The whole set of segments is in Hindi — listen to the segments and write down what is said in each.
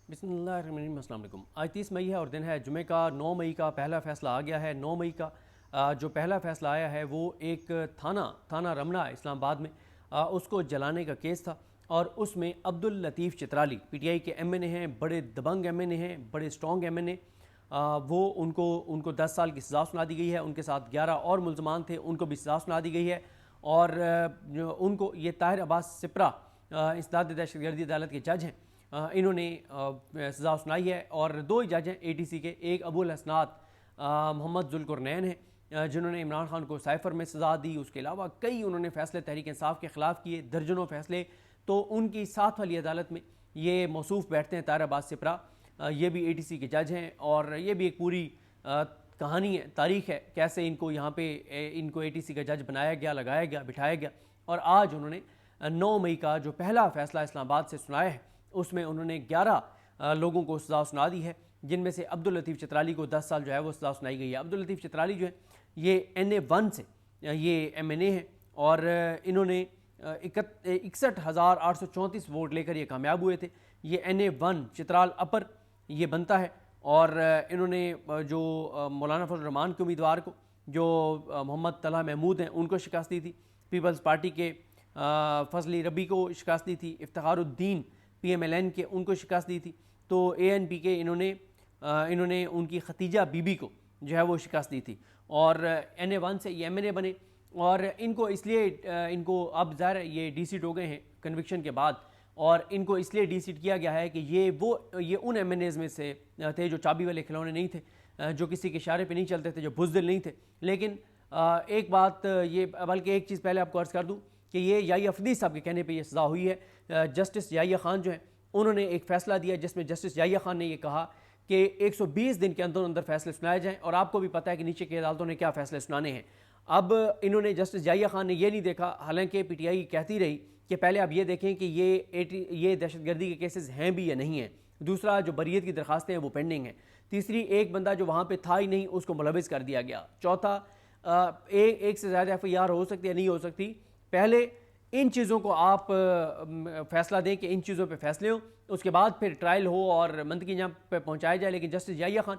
बिस्मिल्लाहिर्रहमानिर्रहीम। अस्सलाम वालेकुम। आज 30 मई है और दिन है जुमे का। 9 मई का पहला फ़ैसला आ गया है। 9 मई का जो पहला फ़ैसला आया है वो एक थाना रमना इस्लामाबाद में उसको जलाने का केस था और उसमें अब्दुल लतीफ़ चित्राली पीटीआई के एमएनए हैं, बड़े दबंग एमएनए हैं, बड़े स्ट्रॉन्ग एमएनए। वो उनको 10 साल की सज़ा सुना दी गई है। उनके साथ 11 और मुल्ज़मान थे, उनको भी सज़ा सुना दी गई है। और उनको ये ताहिर अब्बास सिपरा इंसदाद दहशतगर्दी अदालत के जज हैं, इन्होंने सज़ा सुनाई है। और दो ही जज हैं एटीसी के, एक अबुल हसनात मोहम्मद जुल्कुरनैन हैं जिन्होंने इमरान खान को साइफ़र में सज़ा दी। उसके अलावा कई उन्होंने फ़ैसले तहरीक इंसाफ के ख़िलाफ़ किए, दर्जनों फ़ैसले। तो उनकी 7 वाली अदालत में ये मौसूफ़ बैठते हैं ताहिर अब्बास सिपरा। ये भी एटीसी के जज हैं और ये भी एक पूरी कहानी है, तारीख़ है कैसे इनको यहाँ पे इनको एटीसी का जज बनाया गया, लगाया गया, बिठाया गया। और आज उन्होंने 9 मई का जो पहला फ़ैसला इस्लामाबाद से सुनाया है उसमें उन्होंने 11 लोगों को सज़ा सुना दी है, जिनमें से अब्दुल लतीफ़ चित्राली को 10 साल जो है वो सज़ा सुनाई गई है। अब्दुल लतीफ़ चित्राली जो है ये NA1 से ये MNA है और इन्होंने 61,834 वोट लेकर ये कामयाब हुए थे। ये NA1 चित्राल अपर ये बनता है। और इन्होंने जो मौलाना फजल रहमान के उम्मीदवार को, जो मोहम्मद तलहा महमूद हैं, उनको शिकस्त दी थी। पीपल्स पार्टी के फजली रबी को शिकस्त दी थी। इफ्तिखारुद्दीन PMLN के उनको शिकस्त दी थी। तो ANP के इन्होंने उनकी खतीजा बीबी को जो है वो शिकस्त दी थी और NA1 से ये MNA बने। और इनको इसलिए इनको अब ज़ाहिर है ये डीसीट हो गए हैं कन्विक्शन के बाद, और इनको इसलिए डीसीट किया गया है कि ये उन MNAs में से थे जो चाबी वाले खिलौने नहीं थे, जो किसी के इशारे पे नहीं चलते थे, जो बुज़दिल नहीं थे। लेकिन एक बात ये, बल्कि एक चीज़ पहले आपको अर्ज़ कर दूँ कि ये याही अफदी साहब के कहने पे ये सज़ा हुई है। जस्टिस याहिया खान जो है उन्होंने एक फ़ैसला दिया जिसमें जस्टिस याहिया खान ने ये कहा कि 120 दिन के अंदर अंदर फैसले सुनाए जाएँ। और आपको भी पता है कि नीचे की अदालतों ने क्या फ़ैसले सुनाने हैं। अब इन्होंने जस्टिस याहिया खान ने ये नहीं देखा, हालांकि PTI कहती रही कि पहले आप ये देखें कि ये दहशतगर्दी के केसेस हैं भी या नहीं हैं। दूसरा, जो बरीयत की दरखास्तें हैं वो पेंडिंग हैं। तीसरी, एक बंदा जो वहाँ पे था ही नहीं उसको मुलविस कर दिया गया। चौथा, एक से ज़्यादा FIR हो सकती है, नहीं हो सकती। पहले इन चीज़ों को आप फैसला दें कि इन चीज़ों पे फैसले हों, उसके बाद फिर ट्रायल हो और मंतकी जहाँ पे पहुँचाया जाए। लेकिन जस्टिस याहिया खान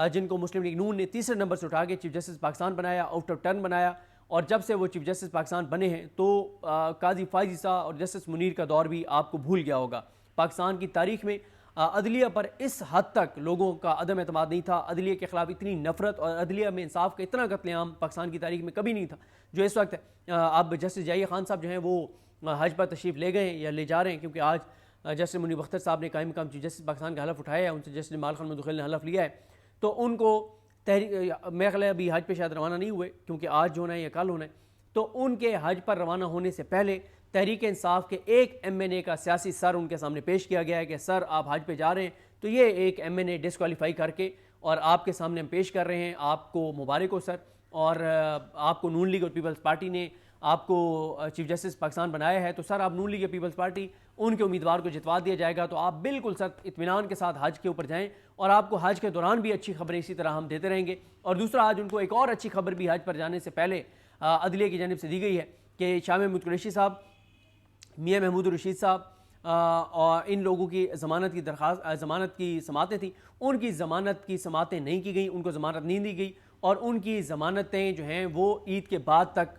जिनको मुस्लिम लीग नून ने तीसरे नंबर से उठा के चीफ जस्टिस पाकिस्तान बनाया, आउट ऑफ टर्न बनाया, और जब से वो चीफ जस्टिस पाकिस्तान बने हैं तो काजी फाइज ईसा और जस्टिस मुनीर का दौर भी आपको भूल गया होगा। पाकिस्तान की तारीख में अदलिया पर इस हद तक लोगों का अदम एतमाद नहीं था, अदलिया के ख़िलाफ़ इतनी नफरत और अदलिया में इंसाफ का इतना कत्लेआम पाकिस्तान की तारीख में कभी नहीं था जो इस वक्त है। अब जस्टिस याहिया खान साहब जो हैं वो हज पर तशरीफ़ ले गए या ले जा रहे हैं, क्योंकि आज जस्टिस मुनीर बख्तर साहब ने कायम मकाम चीफ जस्टिस पाकिस्तान का हलफ उठाया है, उनसे जस्टिस जमाल खान मुदखिल ने हलफ लिया है। तो उनको मेरे ख्याल अभी हज पे शायद रवाना नहीं हुए, क्योंकि आज होना है या कल होना है। तो उनके हज पर रवाना होने से पहले तहरीक इंसाफ के एक MNA का सियासी सर उनके सामने पेश किया गया है कि सर आप हज पे जा रहे हैं, तो ये एक MNA डिस्क्वालीफाई करके और आपके सामने हम पेश कर रहे हैं, आपको मुबारक हो सर। और आपको नून लीग और पीपल्स पार्टी ने आपको चीफ जस्टिस पाकिस्तान बनाया है, तो सर आप नून लीग या पीपल्स पार्टी उनके उम्मीदवार को जितवा दिया जाएगा, तो आप बिल्कुल सर इत्मीनान के साथ हज के ऊपर जाएं और आपको हज के दौरान भी अच्छी खबरें इसी तरह हम देते रहेंगे। और दूसरा, आज उनको एक और अच्छी खबर भी हज पर जाने से पहले अदलिया की जानिब से दी गई है कि शाह महमूद कुरैशी साहब, मियाँ महमूद रशीद साहब और इन लोगों की ज़मानत की समातें थी, उनकी ज़मानत की समातें नहीं की गई, उनको ज़मानत नहीं दी गई और उनकी ज़मानतें जो हैं वो ईद के बाद तक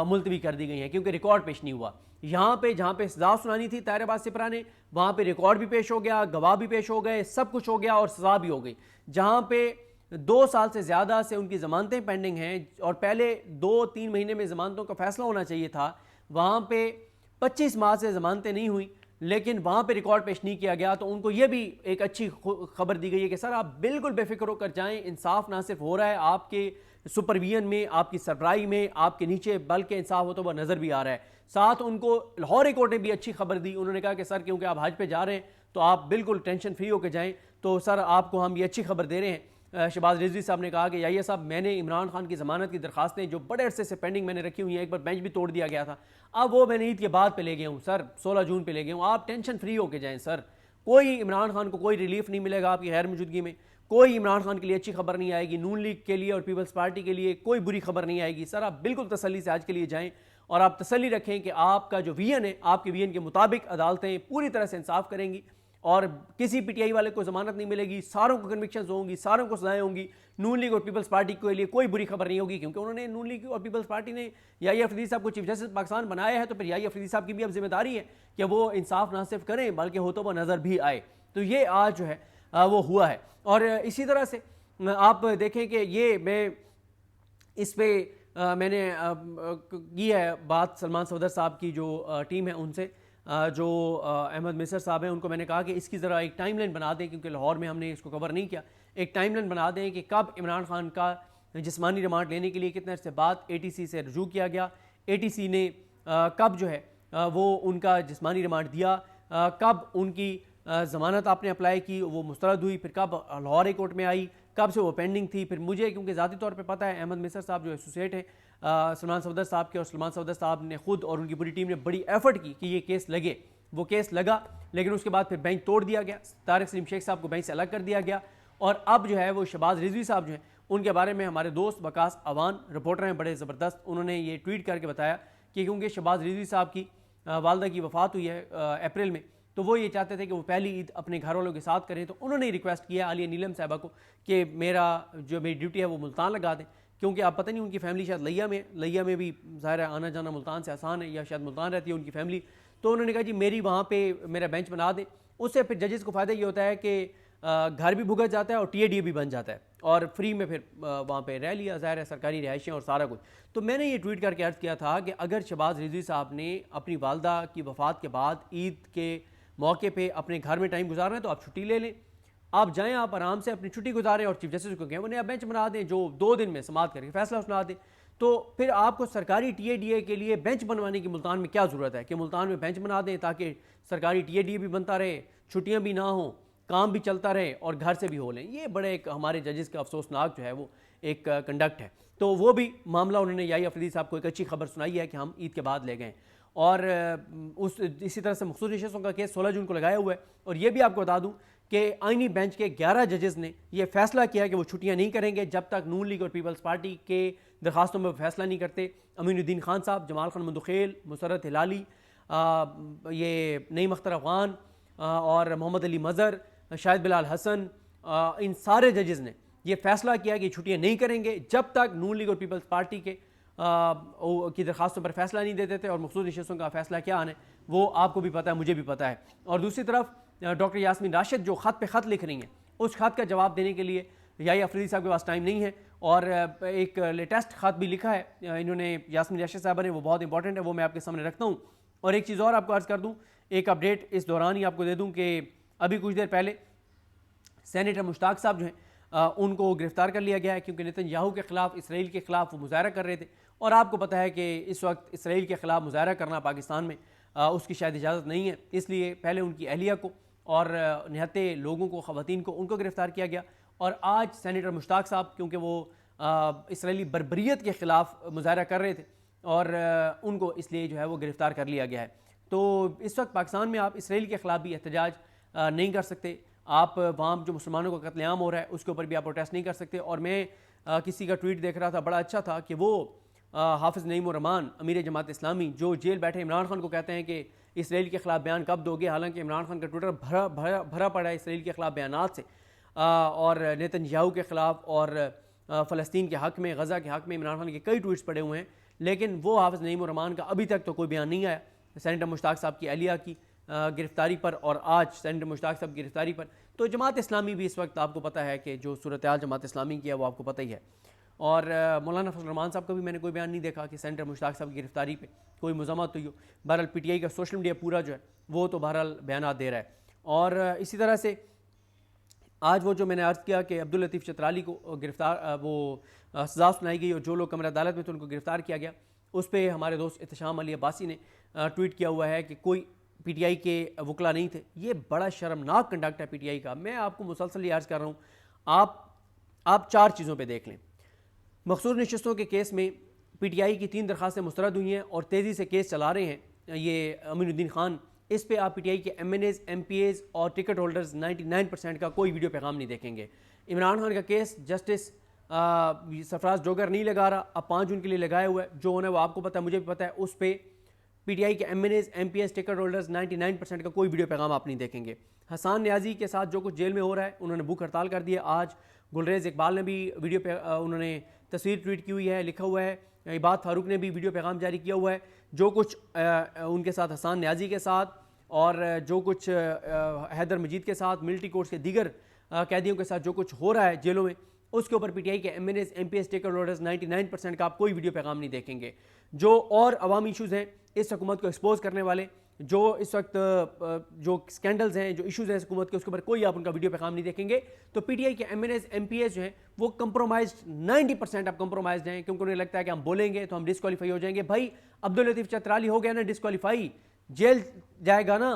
मुलतवी कर दी गई हैं, क्योंकि रिकॉर्ड पेश नहीं हुआ। यहाँ पे जहाँ पे सज़ा सुनानी थी ताहिर अब्बास सिपरा ने, वहाँ पे रिकॉर्ड भी पेश हो गया, गवाह भी पेश हो गए, सब कुछ हो गया और सज़ा भी हो गई। जहाँ पे 2 साल से ज़्यादा से उनकी ज़मानतें पेंडिंग हैं और पहले 2-3 महीने में ज़मानतों का फैसला होना चाहिए था, वहाँ पे 25 माह से ज़मानतें नहीं हुई, लेकिन वहाँ पे रिकॉर्ड पेश नहीं किया गया। तो उनको ये भी एक अच्छी खबर दी गई है कि सर आप बिल्कुल बेफिक्र होकर जाएं, इंसाफ ना सिर्फ हो रहा है आपके सुपरविजन में, आपकी सरबराही में, आपके नीचे, बल्कि इंसाफ होता हुआ नज़र भी आ रहा है। साथ उनको लाहौर हाई कोर्ट ने भी अच्छी खबर दी, उन्होंने कहा कि सर क्योंकि आप हज पे जा रहे हैं तो आप बिल्कुल टेंशन फ्री होकर जाएँ, तो सर आपको हम ये अच्छी खबर दे रहे हैं। शहबाज रिजवी साहब ने कहा कि याहिया साहब, मैंने इमरान खान की ज़मानत की दरखास्तें जो बड़े अरसे से पेंडिंग मैंने रखी हुई हैं, एक बार बेंच भी तोड़ दिया गया था, अब वो मैंने ईद के बाद पे ले गया हूँ सर, 16 जून पे ले गया हूँ, आप टेंशन फ्री होके जाएं सर। कोई इमरान खान को कोई रिलीफ नहीं मिलेगा आपकी गैर मौजूदगी में, कोई इमरान खान के लिए अच्छी खबर नहीं आएगी, नून लीग के लिए और पीपल्स पार्टी के लिए कोई बुरी खबर नहीं आएगी। सर आप बिल्कुल तसल्ली से आज के लिए जाएं और आप तसल्ली रखें कि आपका जो विजन है, आपके विजन के मुताबिक अदालतें पूरी तरह से इंसाफ करेंगी। और किसी पीटीआई वाले को जमानत नहीं मिलेगी, सारों को कन्विक्शन होंगी, सारों को सजाएं होंगी। नून लीग और पीपल्स पार्टी के लिए कोई बुरी खबर नहीं होगी, क्योंकि उन्होंने नून लीग और पीपल्स पार्टी ने याहिया अफरीदी साहब को चीफ जस्टिस पाकिस्तान बनाया है, तो फिर याहिया अफरीदी साहब की भी अब जिम्मेदारी है कि वो इंसाफ ना सिर्फ करें बल्कि हो तो वो नज़र भी आए। तो ये आज जो है वो हुआ है। और इसी तरह से आप देखें कि ये मैं इस पर मैंने की है बात सलमान सफदर साहब की जो टीम है उनसे, जो अहमद मिसर साहब हैं, उनको मैंने कहा कि इसकी ज़रा एक टाइमलाइन बना दें, क्योंकि लाहौर में हमने इसको कवर नहीं किया। एक टाइमलाइन बना दें कि कब इमरान खान का जिस्मानी रिमांड लेने के लिए कितने अर्से बाद ATC से रजू किया गया, ATC ने कब जो है वो उनका जिस्मानी रिमांड दिया, कब उनकी ज़मानत आपने अप्लाई की वो मुस्तरद हुई, फिर कब लाहौर हाई कोर्ट में आई, कब से वो पेंडिंग थी। फिर मुझे क्योंकि ज़ाती तौर पे पता है अहमद मिसर साहब जो एसोसिएट हैं सलमान सफदर साहब के, और सलमान सफदर साहब ने खुद और उनकी पूरी टीम ने बड़ी एफर्ट की कि ये केस लगे। वो केस लगा, लेकिन उसके बाद फिर बेंच तोड़ दिया गया, तारिक सलीम शेख साहब को बेंच से अलग कर दिया गया। और अब जो है वो शहबाज रिजवी साहब जो हैं उनके बारे में हमारे दोस्त वकास अवान रिपोर्टर हैं बड़े ज़बरदस्त, उन्होंने ये ट्वीट करके बताया कि क्योंकि शहबाज रिजवी साहब की वालदा की वफ़ात हुई है अप्रैल में, तो वो ये चाहते थे कि वो पहली ईद अपने घर वालों के साथ करें। तो उन्होंने रिक्वेस्ट किया आलिया नीलम साहबा को कि मेरी ड्यूटी है वो मुल्तान लगा दें, क्योंकि आप पता नहीं उनकी फैमिली शायद लिया में भी ज़ाहिर है आना जाना मुल्तान से आसान है, या शायद मुल्तान रहती है उनकी फैमिली। तो उन्होंने कहा जी मेरी वहाँ पे मेरा बेंच बना दें। उससे फिर जजेस को फ़ायदा ये होता है कि घर भी भुगत जाता है और TADA भी बन जाता है, और फ्री में फिर वहाँ पे रह लिया, ज़ाहिर है सरकारी रिहाइशें और सारा कुछ। तो मैंने ये ट्वीट करके अर्ज़ किया था कि अगर शहबाज रिजवी साहब ने अपनी वालदा की वफ़ात के बाद ईद के मौके पे अपने घर में टाइम गुजारना है तो आप छुट्टी ले लें, आप जाएं, आप आराम से अपनी छुट्टी गुजारें, और चीफ जस्टिस को कहें उन्हें आप बेंच बना दें जो 2 दिन में समाअत करके फैसला सुना दें। तो फिर आपको सरकारी TADA के लिए बेंच बनवाने की मुल्तान में क्या ज़रूरत है कि मुल्तान में बेंच बना दें ताकि सरकारी TADA भी बनता रहे, छुट्टियाँ भी ना हों, काम भी चलता रहे और घर से भी हो लें। ये बड़े एक हमारे जजेस का अफसोसनाक जो है वो एक कंडक्ट है। तो वो भी मामला उन्होंने याहिया अफरीदी साहब को एक अच्छी खबर सुनाई है कि हम ईद के बाद ले गए। और इसी तरह से मखसूस नशस्तों का केस 16 जून को लगाया हुआ है। और ये भी आपको बता दूं कि आईनी बेंच के 11 जजेस ने यह फैसला किया कि वो छुट्टियां नहीं करेंगे जब तक नून लीग और पीपल्स पार्टी के दरखास्तों में फैसला नहीं करते। अमीनुद्दीन खान साहब, जमाल खान मंदुखेल, मुसरत हिलाली, ये नईम अख्तर अफगान और मोहम्मद अली मज़र, शाहिद बिलाल हसन, इन सारे जजेस ने यह फैसला किया कि छुट्टियां नहीं करेंगे जब तक नून लीग और पीपल्स पार्टी के की दरखास्तों पर फैसला नहीं देते थे। और मखसूस नशस्तों का फैसला क्या आना है वो आपको भी पता है, मुझे भी पता है। और दूसरी तरफ डॉक्टर यास्मीन राशिद जो ख़त पे ख़त लिख रही हैं, उस खत का जवाब देने के लिए याहिया अफरीदी साहब के पास टाइम नहीं है। और एक लेटेस्ट खत भी लिखा है इन्होंने यास्मीन राशिद साहबा ने, वो बहुत इंपॉर्टेंट है, वो मैं आपके सामने रखता हूँ। और एक चीज़ और आपको अर्ज़ कर दूँ, एक अपडेट इस दौरान ही आपको दे दूँ कि अभी कुछ देर पहले सेनेटर मुश्ताक साहब जो हैं उनको गिरफ्तार कर लिया गया है, क्योंकि नेतन्याहू के ख़िलाफ़, इसराइल के ख़िलाफ़ वो मुज़ाहरा कर रहे थे। और आपको पता है कि इस वक्त इसराइल के ख़िलाफ़ मुज़ाहरा करना पाकिस्तान में उसकी शायद इजाज़त नहीं है, इसलिए पहले उनकी अहलिया को और निहत्ते लोगों को, ख़वातीन को, उनको गिरफ़्तार किया गया। और आज सेनेटर मुश्ताक साहब, क्योंकि वो इसराइली बर्बरियत के ख़िलाफ़ मुज़ाहरा कर रहे थे, और उनको इसलिए जो है वो गिरफ़्तार कर लिया गया है। तो इस वक्त पाकिस्तान में आप इसराइल के ख़िलाफ़ भी एहतजाज नहीं कर सकते, आप वहाँ जो मुसलमानों का कत्लेआम हो रहा है उसके ऊपर भी आप प्रोटेस्ट नहीं कर सकते। और मैं किसी का ट्वीट देख रहा था, बड़ा अच्छा था, कि वो हाफिज़ नईम रहमान, अमीर जमात इस्लामी, जो जेल बैठे इमरान खान को कहते हैं कि इसराइल के ख़िलाफ़ बयान कब दोगे, हालांकि इमरान खान का ट्विटर भरा पड़ा है इसराइल के ख़िलाफ़ बयानात से, और नेतन्याहू के ख़िलाफ़ और फ़लस्तीन के हक़ में, गज़ा के हक़ में इमरान खान के कई ट्वीट्स पड़े हुए हैं, लेकिन वो हाफिज़ नईम रहमान का अभी तक तो कोई बयान नहीं आया सेनेटर मुश्ताक साहब की अहलिया की गिरफ़्तारी पर, और आज सेनेटर मुश्ताक साहब की गिरफ़्तारी पर। तो जमात इस्लामी भी इस वक्त आपको पता है कि जो सूरत हाल जमात इस्लामी की है वो आपको पता ही है। और मौलाना फजल रहमान साहब का भी मैंने कोई बयान नहीं देखा कि सेनेटर मुश्ताक साहब की गिरफ़्तारी पे कोई मुज़म्मत हुई हो। बहरहाल PTI का सोशल मीडिया पूरा जो है वो तो बहरहाल बयान दे रहा है। और इसी तरह से आज वो जो मैंने अर्ज़ किया कि अब्दुल लतीफ़ चतराली को गिरफ़्तार वो सज़ा सुनाई गई और जो लोग कमरा अदालत में थे उनको गिरफ़्तार किया गया, उस पर हमारे दोस्त एहतशाम अली अब्बासी ने ट्वीट किया हुआ है कि कोई PTI के वकला नहीं थे। ये बड़ा शर्मनाक कंडक्ट है PTI का। मैं आपको मुसलसल ये अर्ज़ कर रहा हूँ, आप 4 चीज़ों पे देख लें। मखसूस नशस्तों के केस में PTI की 3 दरखास्तें मुस्तरद हुई हैं और तेज़ी से केस चला रहे हैं ये अमीनुद्दीन खान। इस पे आप PTI के MNAs, MPAs और टिकट होल्डर्स 99% का कोई वीडियो पैगाम नहीं देखेंगे। इमरान खान का केस जस्टिस सरफराज डोगर नहीं लगा रहा, अब 5 जून के लिए लगाया हुआ है। जो होना है वो आपको पता है, मुझे भी पता है। उस पर पीटीआई के एमएनएज, एमपीएस, टिकट होल्डर्स 99% का कोई वीडियो पैगाम आप नहीं देखेंगे। हसन न्याजी के साथ जो कुछ जेल में हो रहा है, उन्होंने भूख हड़ताल कर दी है। आज गुलरेज इकबाल ने भी वीडियो पे उन्होंने तस्वीर ट्वीट की हुई है, लिखा हुआ है। इबाद फारूक ने भी वीडियो पैगाम जारी किया हुआ है। जो कुछ उनके साथ हसन न्याजी के साथ और जो कुछ हैदर मजीद के साथ, मिलिट्री कोर्ट्स के दीगर कैदियों के साथ जो कुछ हो रहा है जेलों में, उसके ऊपर पीटीआई के एमएनएस, एमपीएस, टिकट होल्डर्स 99% का आप कोई वीडियो पैगाम नहीं देखेंगे। जो और अवामी इशूज़ हैं इस हुकूमत को एक्सपोज करने वाले, जो इस वक्त जो स्कैंडल्स हैं, जो इशूज़ हैं हुकूमत के, उसके ऊपर कोई आप उनका वीडियो पैगाम नहीं देखेंगे। तो पीटीआई के एमएनएस, एमपीएस जो हैं वो कंप्रोमाइज 90% अब कंप्रोमाइज हैं, क्योंकि उन्हें लगता है कि हम बोलेंगे तो हम डिस्क्वालीफाई हो जाएंगे। भाई अब्दुल लतीफ़ चतराली हो गया ना डिस्क्वालीफाई, जेल जाएगा ना,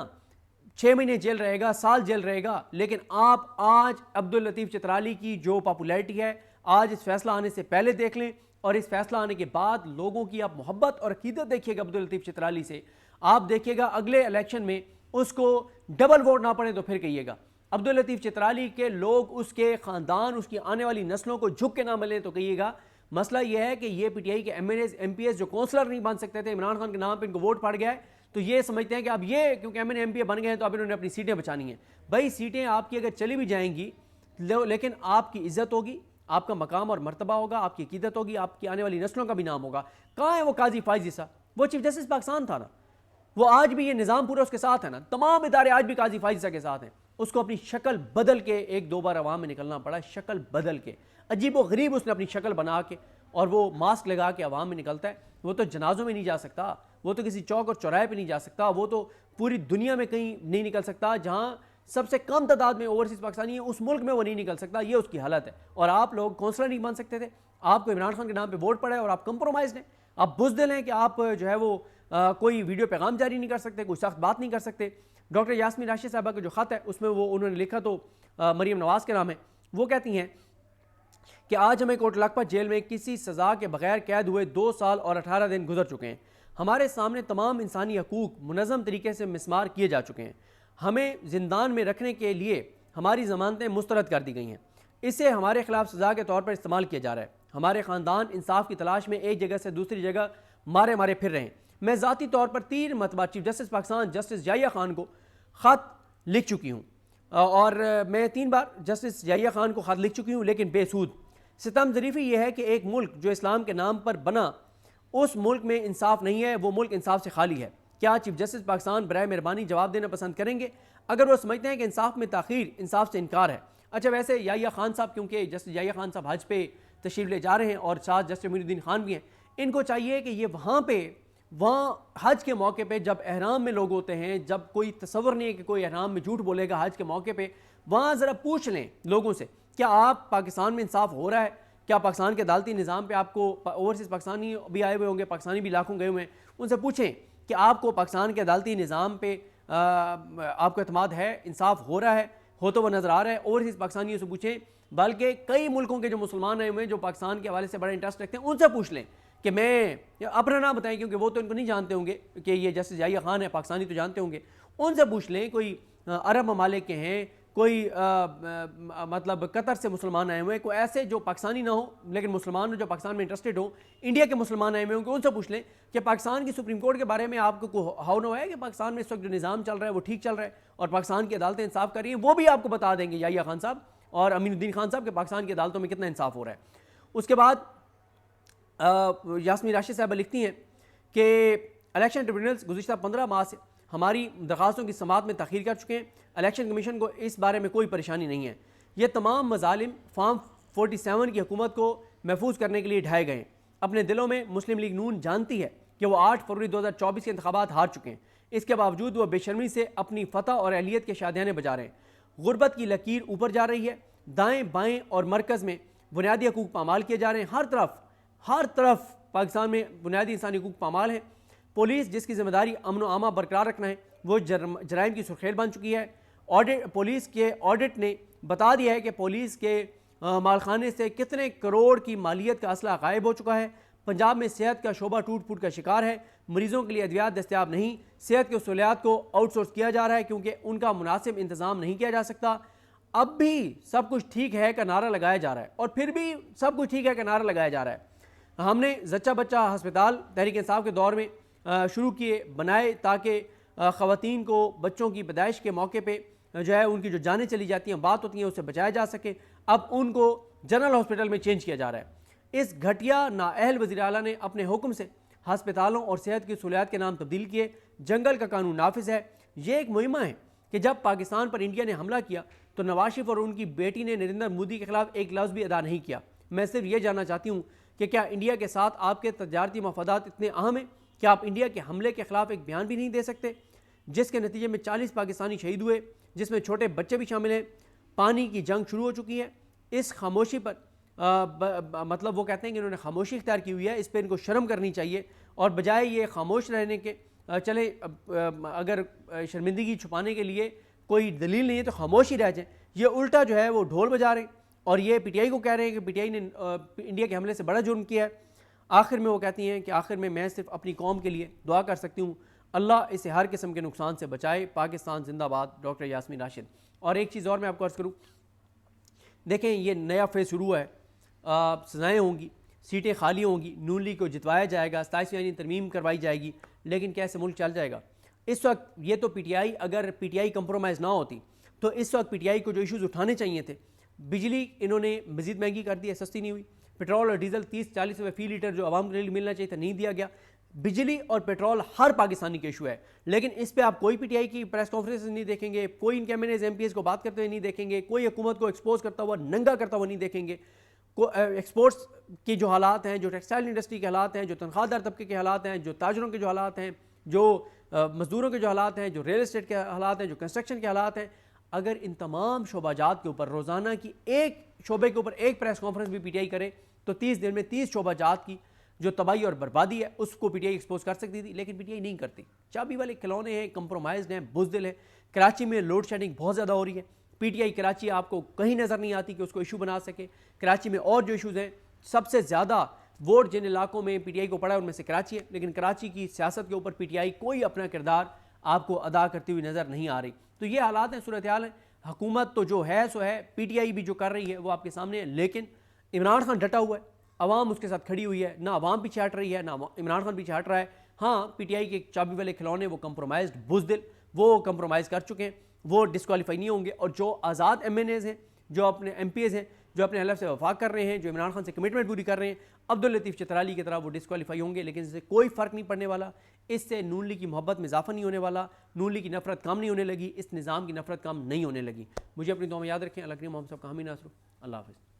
6 महीने जेल रहेगा, साल जेल रहेगा। लेकिन आप आज अब्दुल लतीफ़ चतराली की जो पॉपुलैरिटी है, आज इस फैसला आने से पहले देख लें, और इस फैसला आने के बाद लोगों की आप मोहब्बत और अकीदत देखिएगा अब्दुल लतीफ़ चतराली से। आप देखिएगा अगले इलेक्शन में उसको डबल वोट ना पड़े तो फिर कहिएगा। अब्दुल लतीफ़ चतराली के लोग, उसके ख़ानदान, उसकी आने वाली नस्लों को झुक के ना मिले तो कहिएगा। मसला यह है कि ये पीटीआई के एमएनएस, एमपीएस जो काउंसलर नहीं बन सकते थे, इमरान खान के नाम पर इनको वोट पड़ गया है, तो ये समझते हैं कि अब ये क्योंकि एमएनए, एमपीए बन गए हैं तो अब इन्होंने अपनी सीटें बचानी हैं। भाई सीटें आपकी अगर चली भी जाएंगी, लेकिन आपकी इज्जत होगी, आपका मकाम और मर्तबा होगा, आपकी अकीदत होगी, आपकी आने वाली नस्लों का भी नाम होगा। कहाँ है वो काजी फायज़ ईसा? वो चीफ जस्टिस पाकिस्तान था ना, वो आज भी ये निज़ाम पूरा उसके साथ है ना, तमाम इदारे आज भी काजी फायज़ ईसा के साथ हैं। उसको अपनी शक्ल बदल के 1-2 बार अवाम में निकलना पड़ा, शक्ल बदल के, अजीब व गरीब उसने अपनी शक्ल बना के, और वो मास्क लगा के अवाम में निकलता है। वो तो जनाजों में नहीं जा सकता, वो तो किसी चौक और चौराहे पे नहीं जा सकता, वो तो पूरी दुनिया में कहीं नहीं निकल सकता। जहाँ सबसे कम तादाद में ओवरसीज़ पाकिस्तानी है, उस मुल्क में वो नहीं निकल सकता। ये उसकी हालत है। और आप लोग काउंसलर नहीं बन सकते थे, आपको इमरान खान के नाम पे वोट पड़ा है और आप कंप्रोमाइज़ हैं, आप बुज़दिल हैं कि आप जो है वो कोई वीडियो पैगाम जारी नहीं कर सकते, कोई सख्त बात नहीं कर सकते। डॉक्टर यास्मीन राशिद साहबा का जो ख़त है उसमें वो उन्होंने लिखा तो मरीम नवाज़ के नाम है। वो कहती हैं कि आज हमें कोट लखपत जेल में किसी सज़ा के बगैर कैद हुए 2 साल और 18 दिन गुजर चुके हैं। हमारे सामने तमाम इंसानी हकूक़ मुनज़्ज़म तरीके से मिसमार किए जा चुके हैं। हमें ज़िंदान में रखने के लिए हमारी ज़मानतें मुस्तरद कर दी गई हैं। इसे हमारे खिलाफ सज़ा के तौर पर इस्तेमाल किया जा रहा है। हमारे ख़ानदान इंसाफ की तलाश में एक जगह से दूसरी जगह मारे मारे फिर रहे हैं। मैं ज़ाती तौर पर 3 मरतबा chief justice Pakistan justice Yahya Khan को ख़त लिख चुकी हूँ, और मैं 3 बार जस्टिस याहिया खान को ख़त लिख चुकी हूँ, लेकिन बेसूद। सितम ज़रीफ़ी यह है कि एक मुल्क जो इस्लाम के नाम पर बना, उस मुल्क में इंसाफ नहीं है, वो मुल्क इंसाफ से खाली है। क्या चीफ जस्टिस पाकिस्तान बराए मेहरबानी जवाब देना पसंद करेंगे अगर वो समझते हैं कि इंसाफ में ताख़ीर इंसाफ से इनकार है? अच्छा, वैसे याहिया खान साहब, क्योंकि जस्टिस याहिया खान साहब हज पे तशरीफ़ ले जा रहे हैं और साथ जस्टिस मोइनुद्दीन खान भी हैं, इनको चाहिए कि ये वहाँ हज के मौके पे जब एहराम में लोग होते हैं, जब कोई तसव्वुर नहीं है कि कोई एहराम में झूठ बोलेगा हज के मौके पे, वहाँ ज़रा पूछ लें लोगों से, क्या आप पाकिस्तान में इंसाफ हो रहा है? क्या पाकिस्तान के अदालती निज़ाम पे आपको, ओवरसीज़ पाकिस्तानी भी आए हुए होंगे, पाकिस्तानी भी लाखों गए हुए हैं, उनसे पूछें कि आपको पाकिस्तान के अदालती निज़ाम पे आपको एतमाद है, इंसाफ हो रहा है, हो तो वह नज़र आ रहा है? ओवरसीज़ पाकिस्तानियों से पूछें, बल्कि कई मुल्कों के जो मुसलमान आए हुए हैं जो पाकिस्तान के हवाले से बड़ा इंटरेस्ट रखते हैं, उनसे पूछ लें कि मैं अपना नाम बताएं, क्योंकि वो तो इनको नहीं जानते होंगे कि ये जस्टिस याहिया खान है, पाकिस्तानी तो जानते होंगे। उनसे पूछ लें, कोई अरब ममालिक के हैं, कोई मतलब कतर से मुसलमान आए हुए हैं, कोई ऐसे जो पाकिस्तानी ना हो लेकिन मुसलमान हो, जो पाकिस्तान में इंटरेस्टेड हो, इंडिया के मुसलमान आए हुए होंगे, उनसे पूछ लें कि पाकिस्तान की सुप्रीम कोर्ट के बारे में आपको हाउ नो है कि पाकिस्तान में इस वक्त जो निज़ाम चल रहा है वो ठीक चल रहा है और पाकिस्तान की अदालतें इंसाफ कर रही हैं? वो भी आपको बता देंगे याहिया खान साहब और अमीनुद्दीन खान साहब के पाकिस्तान की अदालतों में कितना इंसाफ हो रहा है। उसके बाद यास्मीन राशिद साहबा लिखती हैं कि इलेक्शन ट्रिब्यूनल्स गुज़िश्ता 15 माह से हमारी दरख्वास्तों की समाअत में तख़ीर कर चुके हैं। इलेक्शन कमीशन को इस बारे में कोई परेशानी नहीं है। ये तमाम मज़ालिम फार्म 47 की हुकूमत को महफूज करने के लिए ढाए गए। अपने दिलों में मुस्लिम लीग नून जानती है कि वो 8 फरवरी 2024 के इंतखाबात हार चुके हैं। इसके बावजूद वह बेशर्मी से अपनी फतह और अहलियत के शादियाने बजा रहे हैं। गुर्बत की लकीर ऊपर जा रही है। दाएँ बाएँ और मरकज़ में बुनियादी हकूक़ पामाल किए जा रहे हैं। हर तरफ पाकिस्तान में बुनियादी इंसानी हकूक़ पामाल हैं। पुलिस, जिसकी जिम्मेदारी अमन व आमा बरकरार रखना है, वो जराइम की सुर्खेल बन चुकी है। पुलिस के ऑडिट ने बता दिया है कि पुलिस के मालखाने से कितने करोड़ की मालियत का असला गायब हो चुका है। पंजाब में सेहत का शोबा टूट फूट का शिकार है। मरीजों के लिए अद्वियात दस्तयाब नहीं। सेहत के सहूलियात को आउटसोर्स किया जा रहा है क्योंकि उनका मुनासिब इंतज़ाम नहीं किया जा सकता। अब भी सब कुछ ठीक है का नारा लगाया जा रहा है और फिर भी सब कुछ ठीक है का नारा लगाया जा रहा है। हमने जच्चा बच्चा अस्पताल तहरीक इंसाफ के दौर में शुरू किए, बनाए, ताकि ख़वातीन को बच्चों की पैदाइश के मौके पे जो है उनकी जो जानें चली जाती हैं, बात होती हैं, उससे बचाया जा सके। अब उनको जनरल हॉस्पिटल में चेंज किया जा रहा है। इस घटिया नाअहल वज़ीर आला ने अपने हुक्म से हस्पतालों और सेहत की सहूलियात के नाम तब्दील किए। जंगल का कानून नाफिज है। ये एक मुहिमा है कि जब पाकिस्तान पर इंडिया ने हमला किया तो नवाज शरीफ और उनकी बेटी ने नरेंद्र मोदी के खिलाफ एक लफ्ज़ भी अदा नहीं किया। मैं सिर्फ ये जानना चाहती हूँ कि क्या इंडिया के साथ आपके तजारती मफादात इतने अहम हैं कि आप इंडिया के हमले के खिलाफ एक बयान भी नहीं दे सकते, जिसके नतीजे में 40 पाकिस्तानी शहीद हुए, जिसमें छोटे बच्चे भी शामिल हैं। पानी की जंग शुरू हो चुकी है। इस खामोशी पर मतलब वो कहते हैं कि इन्होंने खामोशी इख्तियार की हुई है, इस पर इनको शर्म करनी चाहिए और बजाय ये खामोश रहने के चले अगर शर्मिंदगी छुपाने के लिए कोई दलील नहीं है तो खामोश ही रह जाए। ये उल्टा जो है वो ढोल बजा रहे हैं और ये पीटीआई को कह रहे हैं कि पीटीआई ने इंडिया के हमले से बड़ा जुर्म किया है। आखिर में वो कहती हैं कि आखिर में मैं सिर्फ अपनी कौम के लिए दुआ कर सकती हूँ, अल्लाह इसे हर किस्म के नुकसान से बचाए। पाकिस्तान जिंदाबाद। डॉक्टर यास्मीन राशिद। और एक चीज़ और मैं आपको अर्ज़ करूँ, देखें ये नया फेज़ शुरू है, सजाएँ होंगी, सीटें खाली होंगी, नून लीग को जितवाया जाएगा, 27वीं तरमीम करवाई जाएगी, लेकिन कैसे मुल्क चल जाएगा? इस वक्त ये तो पीटीआई, अगर पीटीआई कंप्रोमाइज़ ना होती तो इस वक्त पीटीआई को जो इश्यूज़ उठाने चाहिए थे, बिजली इन्होंने मज़ीद महंगी कर दी है, सस्ती नहीं हुई। पेट्रोल और डीजल 30-40 रुपये फ़ी लीटर जो आवाम के लिए मिलना चाहिए था नहीं दिया गया। बिजली और पेट्रोल हर पाकिस्तानी के इशू है, लेकिन इस पर आप कोई पीटीआई की प्रेस कॉन्फ्रेंस नहीं देखेंगे, कोई इनके एमएनएज़ एमपीएस को बात करते हुए नहीं देखेंगे, कोई हुकूमत को एक्सपोज करता हुआ, नंगा करता हुआ नहीं देखेंगे। एक्सपोर्ट्स की जो हालात हैं, जो टेक्सटाइल इंडस्ट्री के हालात हैं, जो तनख्वाहदार तबके के हालात हैं, जो ताजरों के जो हालात हैं, जो मजदूरों के जो हालात हैं, जो रियल एस्टेट के हालात हैं, जो कंस्ट्रक्शन के हालात हैं, अगर इन तमाम शोबाजात के ऊपर रोज़ाना की एक शोबे के ऊपर एक प्रेस कॉन्फ्रेंस भी पीटीआई करे तो 30 दिन में 30 शोबाजात की जो तबाही और बर्बादी है उसको पीटीआई एक्सपोज कर सकती थी, लेकिन पीटीआई नहीं करती। चाबी वाले खिलौने हैं, कंप्रोमाइज़ हैं, बुज़दिल है। कराची में लोड शेडिंग बहुत ज़्यादा हो रही है। पीटीआई कराची आपको कहीं नज़र नहीं आती कि उसको इशू बना सके। कराची में और जो इशूज़ हैं, सबसे ज़्यादा वोट जिन इलाकों में पीटीआई को पड़ा है उनमें से कराची है, लेकिन कराची की सियासत के ऊपर पीटीआई कोई अपना किरदार आपको अदा करती हुई नज़र नहीं आ रही। तो ये हालात हैं, सूरत हाल है। हुकूमत तो जो है सो है, पीटीआई भी जो कर रही है वो आपके सामने है, लेकिन इमरान खान डटा हुआ है, अवाम उसके साथ खड़ी हुई है, ना अवाम पीछे हट रही है, ना इमरान खान पीछे हट रहा है। हाँ, पीटीआई के चाबी वाले खिलौने वो कंप्रोमाइज्ड बुज़दिल, वो कंप्रोमाइज़ कर चुके हैं, वो डिस्क्वालीफाई नहीं होंगे। और जो आज़ाद एमएनएज़ हैं, जो अपने एमपीएज़ हैं, जो अपने हलफ से वफाक कर रहे हैं, जो इमरान खान से कमिटमेंट पूरी कर रहे हैं, अब्दुल लतीफ़ चित्राली की तरह वो डिस्क्वालीफाई होंगे, लेकिन इससे कोई फ़र्क नहीं पड़ने वाला। इससे नून लीग की मोहब्बत में इजाफा नहीं होने वाला, नून लीग की नफरत कम नहीं होने लगी, इस निज़ाम की नफरत कम नहीं होने लगी। मुझे अपनी दुआ में याद रखें। अल्लाह करीम हम सब का हामी नासर। अल्लाह हाफ़िज़।